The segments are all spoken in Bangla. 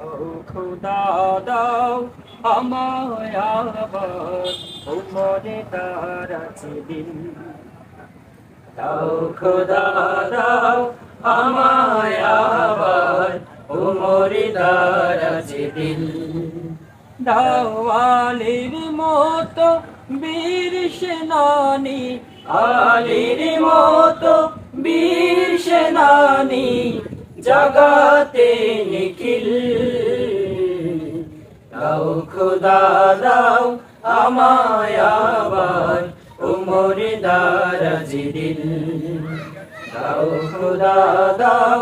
ও খোদা দাও আমায় আবার উমরে দারাজ দিন। দাও খোদা দাও আমায় আবার উমরে দারাজ দিন। দাও আলীর মতো বীর সেনানী, আলীর মতো বীর সেনানী জগাতে নিখিল। দাও খোদা দাও আমায় আবার উমরে দারাজ দিন। দাও খোদা দাও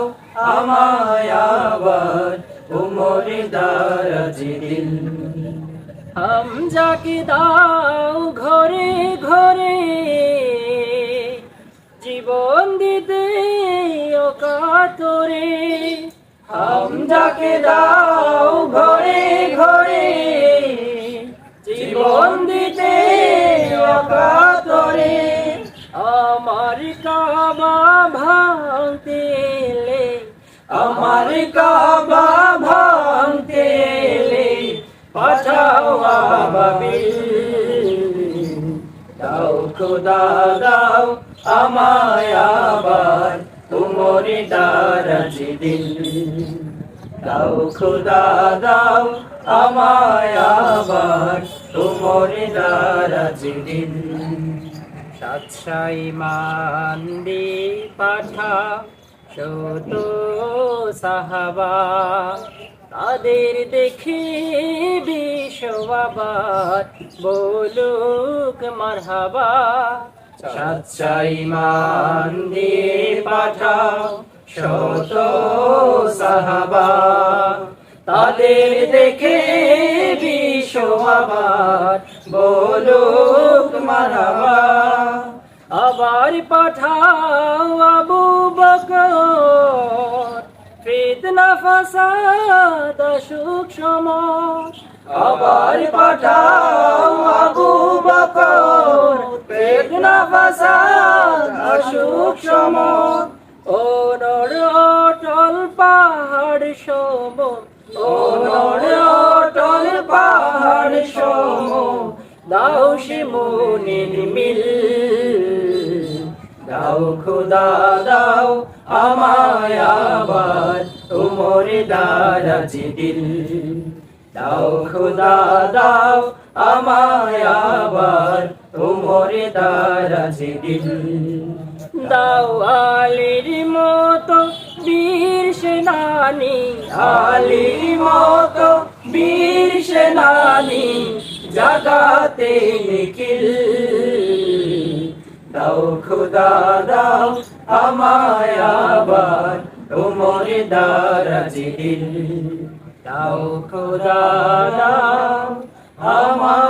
আমায় আবার উমরে দারাজ দিন। হামজাকে দাও ঘরে ঘরে জীবন দিতে অকাতরে। হামজাকে দাও ঘরে ঘরে জীবন দিতে অকাতরে। আমার কাবা ভাঙতে এলে, আমার কাবা ভাঙতে এলে পাঠাও আবাবিল। দাও খোদা দাও আমায় আবার উমরে দারাজ দিন। দাও খোদা দাও আমায় আবার উমরে দারাজ দিন। সাতশাই মান দিয়ে পাঠাও শত সাহাবা, তাদের দেখে বিশ্ববার বলুক মারহাবা। সাতশাই মান দিয়ে পাঠাও শত সাহাবা, তাদের দেখে বিশ্ববার বলুক মারহাবা। আবার পাঠাও আবু বকর, ফিতনা ফাসাদ সুখ সমর। আবার পাঠাও আবু বকর, ফিতনা ফাসাদ সুখ সমর। ও নর অটল পাহাড় সম, ও নর অটল পাহাড় সম, দাও শিমুনির মিল। দাও খোদা দাও আমায় আবার উমরে দারাজ দিন। দাও খোদা দাও আমায় আবার উমরে দারাজ দিন। দাও আলীর মতো বীর সেনানী, আলীর মতো বীর সেনানী জগাতে নিখিল। দাও খোদা দাও আমায় আবার উমরে দারাজ দিন। দাও খোদা দাও আমায়